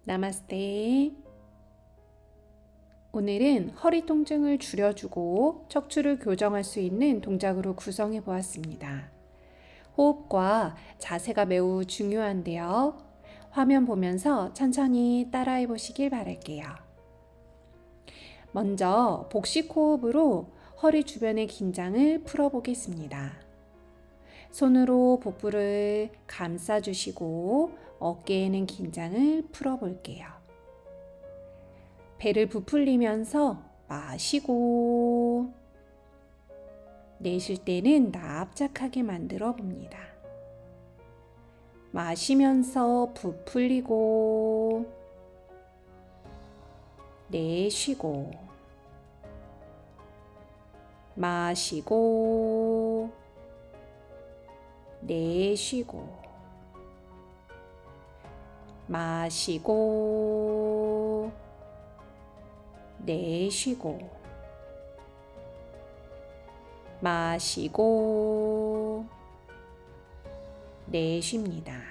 나마스테. 오늘은 허리 통증을 줄여주고 척추를 교정할 수 있는 동작으로 구성해 보았습니다. 호흡과 자세가 매우 중요한데요. 화면 보면서 천천히 따라해 보시길 바랄게요. 먼저 복식 호흡으로 허리 주변의 긴장을 풀어보겠습니다. 손으로 복부를 감싸주시고 어깨에는 긴장을 풀어볼게요. 배를 부풀리면서 마시고 내쉴 때는 납작하게 만들어 봅니다. 마시면서 부풀리고 내쉬고 마시고 내쉬고 마시고 내쉬고 마시고 내쉽니다.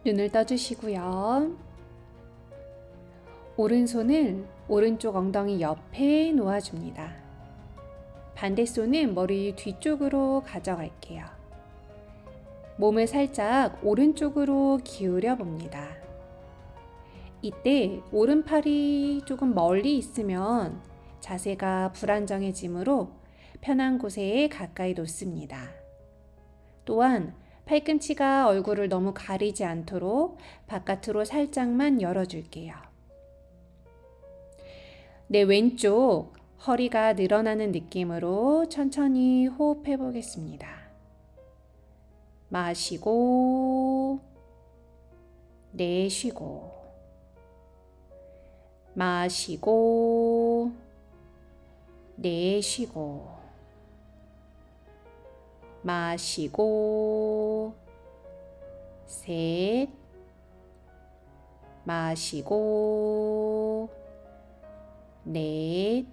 눈을 떠주시고요. 오른손을 오른쪽 엉덩이 옆에 놓아줍니다. 반대손은 머리 뒤쪽으로 가져갈게요. 몸을 살짝 오른쪽으로 기울여 봅니다. 이때 오른팔이 조금 멀리 있으면 자세가 불안정해지므로 편한 곳에 가까이 놓습니다. 또한 팔꿈치가 얼굴을 너무 가리지 않도록 바깥으로 살짝만 열어줄게요. 내 왼쪽 허리가 늘어나는 느낌으로 천천히 호흡해 보겠습니다. 마시고 내쉬고 마시고 내쉬고 마시고 셋 마시고 넷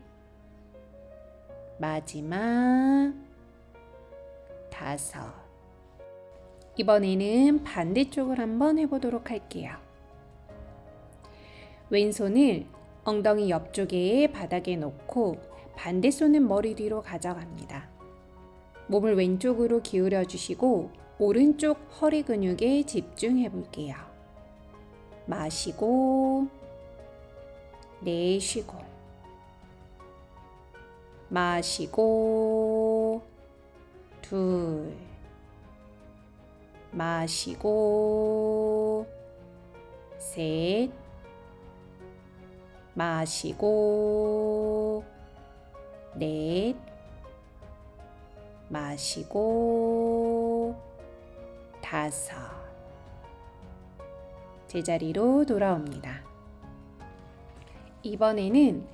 마지막 다섯. 이번에는 반대쪽을 한번 해보도록 할게요. 왼손을 엉덩이 옆쪽에 바닥에 놓고 반대손은 머리 뒤로 가져갑니다. 몸을 왼쪽으로 기울여 주시고 오른쪽 허리 근육에 집중해 볼게요. 마시고 내쉬고 마시고 둘 마시고 셋 마시고 넷 마시고 다섯. 제자리로 돌아옵니다. 이번에는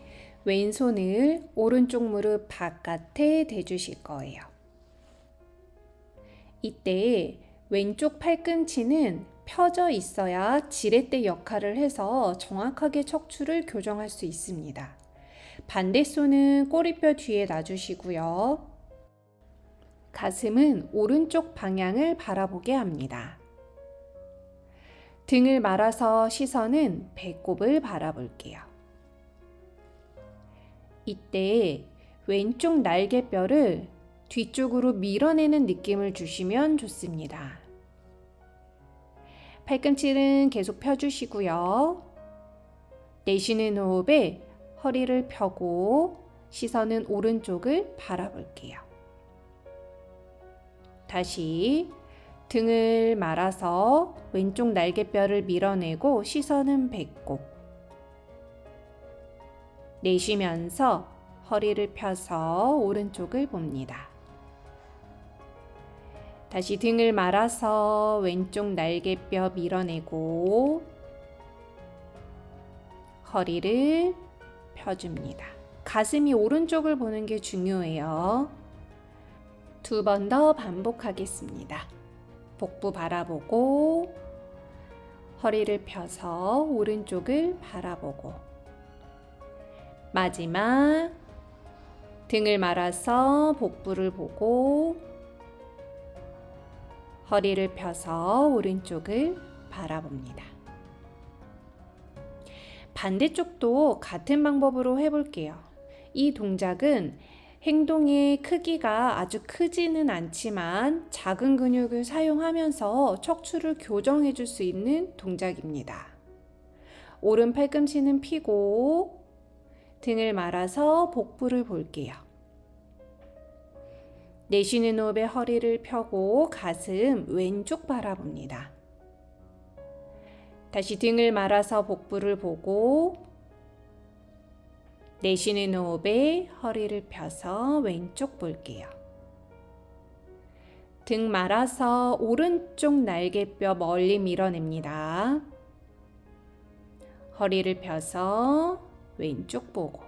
왼손을 오른쪽 무릎 바깥에 대주실 거예요. 이때 왼쪽 팔꿈치는 펴져 있어야 지렛대 역할을 해서 정확하게 척추를 교정할 수 있습니다. 반대손은 꼬리뼈 뒤에 놔주시고요. 가슴은 오른쪽 방향을 바라보게 합니다. 등을 말아서 시선은 배꼽을 바라볼게요. 이때 왼쪽 날개뼈를 뒤쪽으로 밀어내는 느낌을 주시면 좋습니다. 팔꿈치는 계속 펴주시고요. 내쉬는 호흡에 허리를 펴고 시선은 오른쪽을 바라볼게요. 다시 등을 말아서 왼쪽 날개뼈를 밀어내고 시선은 배꼽. 내쉬면서 허리를 펴서 오른쪽을 봅니다. 다시 등을 말아서 왼쪽 날개뼈 밀어내고 허리를 펴줍니다. 가슴이 오른쪽을 보는 게 중요해요. 두 번 더 반복하겠습니다. 복부 바라보고 허리를 펴서 오른쪽을 바라보고 마지막 등을 말아서 복부를 보고 허리를 펴서 오른쪽을 바라봅니다. 반대쪽도 같은 방법으로 해볼게요. 이 동작은 행동의 크기가 아주 크지는 않지만 작은 근육을 사용하면서 척추를 교정해 줄 수 있는 동작입니다. 오른 팔꿈치는 펴고 등을 말아서 복부를 볼게요. 내쉬는 호흡에 허리를 펴고 가슴 왼쪽 바라봅니다. 다시 등을 말아서 복부를 보고 내쉬는 호흡에 허리를 펴서 왼쪽 볼게요. 등 말아서 오른쪽 날개뼈 멀리 밀어냅니다. 허리를 펴서 왼쪽 보고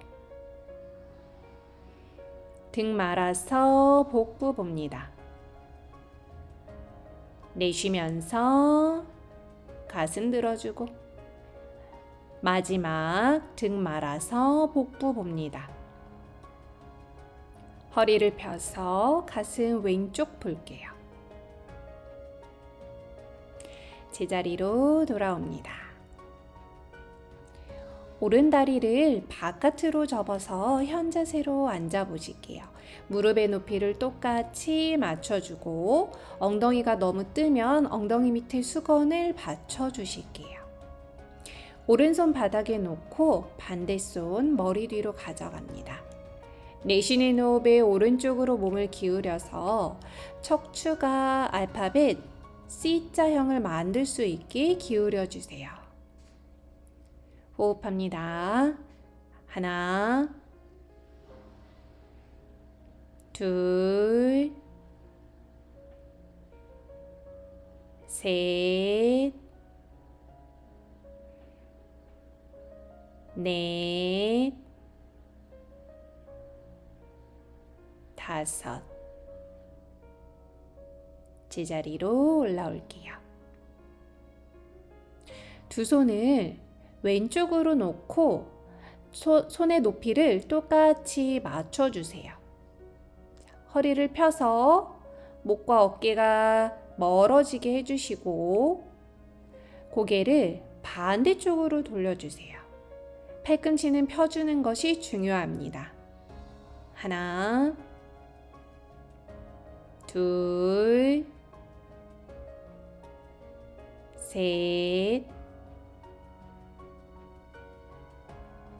등 말아서 복부 봅니다. 내쉬면서 가슴 들어주고 마지막 등 말아서 복부 봅니다. 허리를 펴서 가슴 왼쪽 볼게요. 제자리로 돌아옵니다. 오른 다리를 바깥으로 접어서 현 자세로 앉아 보실게요. 무릎의 높이를 똑같이 맞춰주고 엉덩이가 너무 뜨면 엉덩이 밑에 수건을 받쳐주실게요. 오른손 바닥에 놓고 반대손 머리 뒤로 가져갑니다. 내쉬는 호흡에 오른쪽으로 몸을 기울여서 척추가 알파벳 C자형을 만들 수 있게 기울여 주세요. 호흡합니다. 하나, 둘, 셋, 넷, 다섯. 제자리로 올라올게요. 두 손을 왼쪽으로 놓고 손의 높이를 똑같이 맞춰주세요. 허리를 펴서 목과 어깨가 멀어지게 해주시고 고개를 반대쪽으로 돌려주세요. 팔꿈치는 펴주는 것이 중요합니다. 하나, 둘, 셋,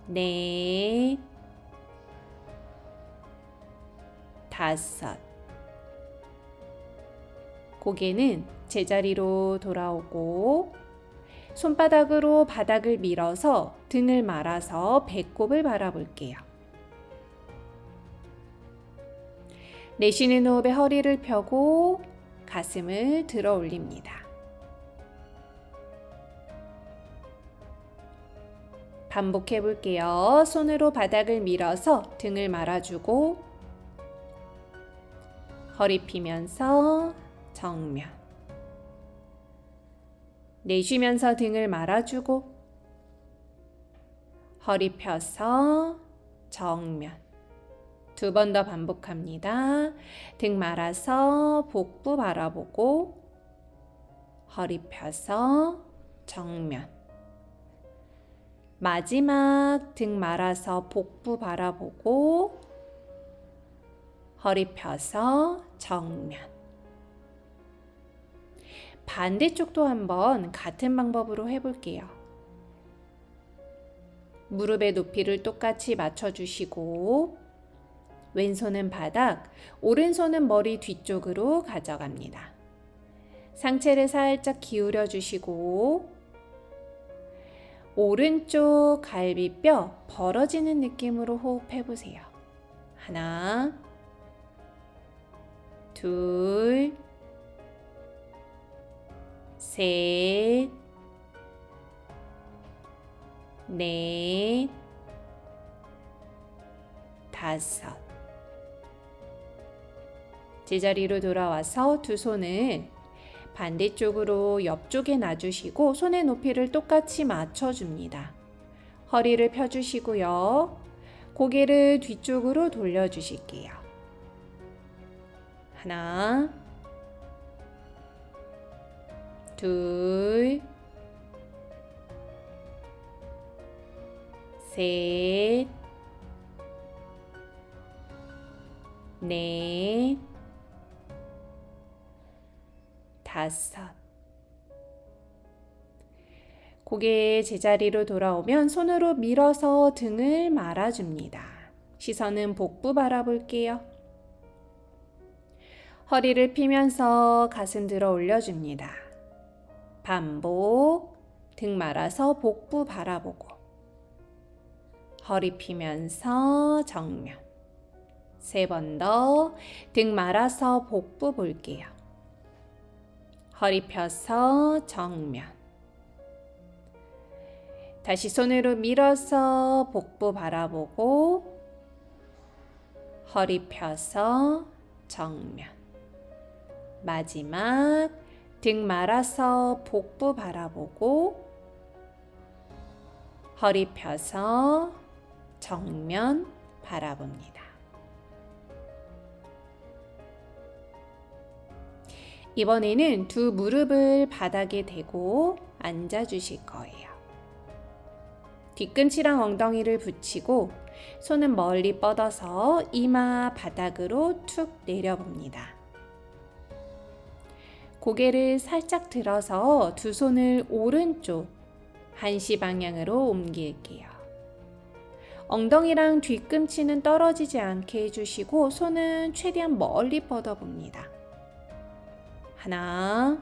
넷, 다섯. 고개는 제자리로 돌아오고 손바닥으로 바닥을 밀어서 등을 말아서 배꼽을 바라볼게요. 내쉬는 호흡에 허리를 펴고 가슴을 들어 올립니다. 반복해 볼게요. 손으로 바닥을 밀어서 등을 말아주고 허리 펴면서 정면. 내쉬면서 등을 말아주고 허리 펴서 정면. 두 번 더 반복합니다. 등 말아서 복부 바라보고 허리 펴서 정면. 마지막 등 말아서 복부 바라보고 허리 펴서 정면. 반대쪽도 한번 같은 방법으로 해볼게요. 무릎의 높이를 똑같이 맞춰주시고 왼손은 바닥, 오른손은 머리 뒤쪽으로 가져갑니다. 상체를 살짝 기울여 주시고 오른쪽 갈비뼈 벌어지는 느낌으로 호흡해 보세요. 하나, 둘, 셋, 넷, 다섯. 제자리로 돌아와서 두 손을 반대쪽으로 옆쪽에 놔주시고 손의 높이를 똑같이 맞춰줍니다. 허리를 펴주시고요. 고개를 뒤쪽으로 돌려주실게요. 하나, 둘, 셋, 넷, 다섯. 고개 제자리로 돌아오면 손으로 밀어서 등을 말아줍니다. 시선은 복부 바라볼게요. 허리를 펴면서 가슴 들어 올려줍니다. 반복, 등 말아서 복부 바라보고 허리 펴면서 정면. 세 번 더 등 말아서 복부 볼게요. 허리 펴서 정면. 다시 손으로 밀어서 복부 바라보고 허리 펴서 정면. 마지막 등 말아서 복부 바라보고 허리 펴서 정면 바라봅니다. 이번에는 두 무릎을 바닥에 대고 앉아주실 거예요. 뒤꿈치랑 엉덩이를 붙이고 손은 멀리 뻗어서 이마 바닥으로 툭 내려봅니다. 고개를 살짝 들어서 두 손을 오른쪽 한시 방향으로 옮길게요. 엉덩이랑 뒤꿈치는 떨어지지 않게 해주시고 손은 최대한 멀리 뻗어봅니다. 하나,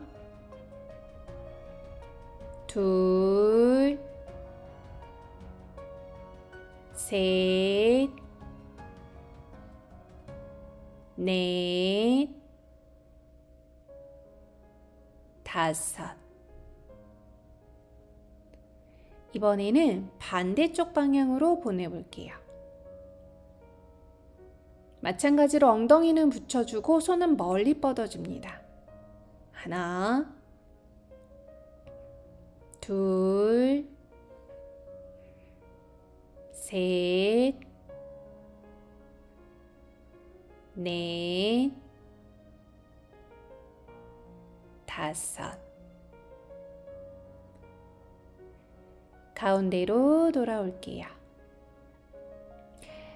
둘, 셋, 넷, 다섯. 이번에는 반대쪽 방향으로 보내볼게요. 마찬가지로 엉덩이는 붙여주고 손은 멀리 뻗어줍니다. 하나, 둘, 셋, 넷, 다섯. 가운데로 돌아올게요.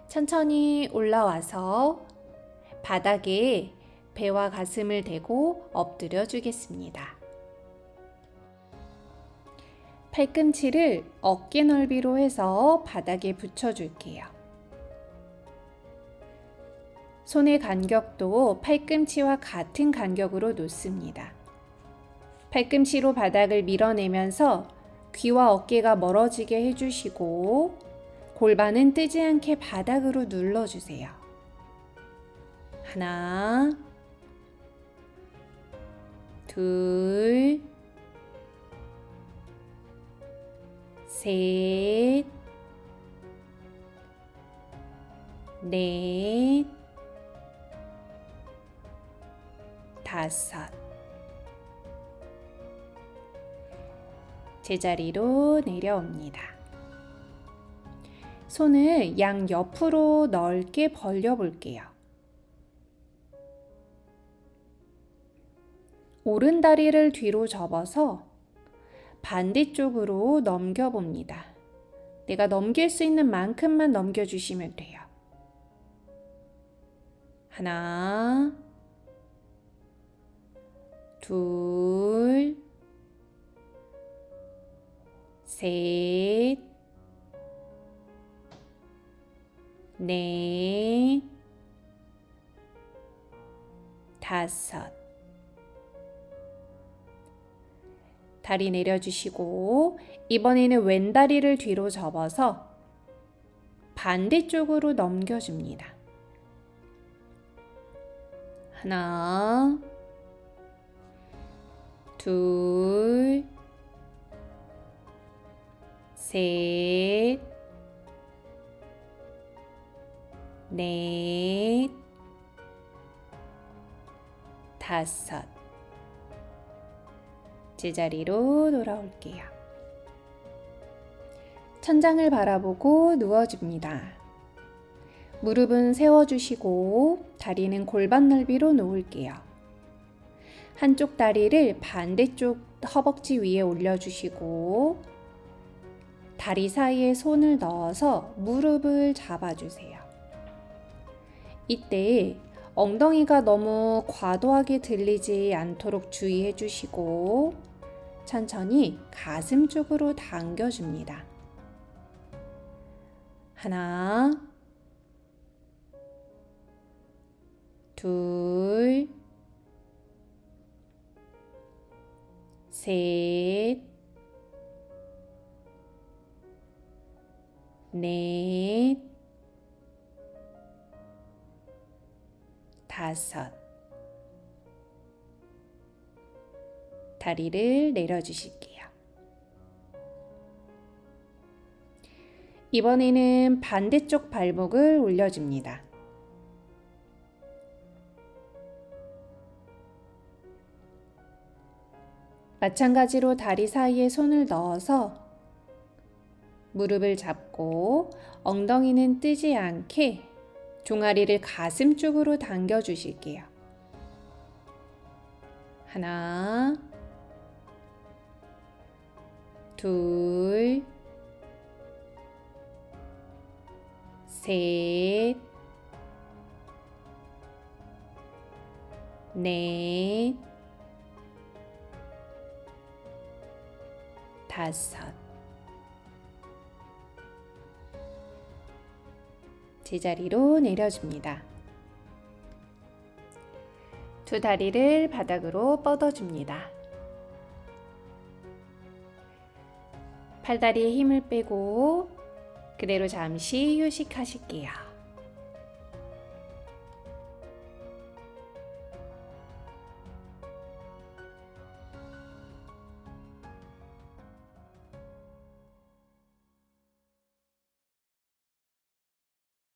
천천히 올라와서 바닥에 배와 가슴을 대고 엎드려 주겠습니다. 팔꿈치를 어깨 넓이로 해서 바닥에 붙여줄게요. 손의 간격도 팔꿈치와 같은 간격으로 놓습니다. 팔꿈치로 바닥을 밀어내면서 귀와 어깨가 멀어지게 해주시고 골반은 뜨지 않게 바닥으로 눌러주세요. 하나, 둘, 셋, 넷, 다섯. 제자리로 내려옵니다. 손을 양 옆으로 넓게 벌려 볼게요. 오른 다리를 뒤로 접어서 반대쪽으로 넘겨봅니다. 내가 넘길 수 있는 만큼만 넘겨주시면 돼요. 하나, 둘, 셋, 넷, 다섯. 다리 내려주시고 이번에는 왼다리를 뒤로 접어서 반대쪽으로 넘겨줍니다. 하나, 둘, 셋, 넷, 다섯. 제자리로 돌아올게요. 천장을 바라보고 누워줍니다. 무릎은 세워주시고 다리는 골반 넓이로 놓을게요. 한쪽 다리를 반대쪽 허벅지 위에 올려주시고 다리 사이에 손을 넣어서 무릎을 잡아주세요. 이때 엉덩이가 너무 과도하게 들리지 않도록 주의해 주시고 천천히 가슴 쪽으로 당겨줍니다. 하나, 둘, 셋, 넷, 다섯. 다리를 내려주실게요. 이번에는 반대쪽 발목을 올려줍니다. 마찬가지로 다리 사이에 손을 넣어서 무릎을 잡고 엉덩이는 뜨지 않게 종아리를 가슴 쪽으로 당겨 주실게요. 하나, 둘, 셋, 넷, 다섯. 제자리로 내려줍니다. 두 다리를 바닥으로 뻗어줍니다. 팔다리에 힘을 빼고 그대로 잠시 휴식하실게요.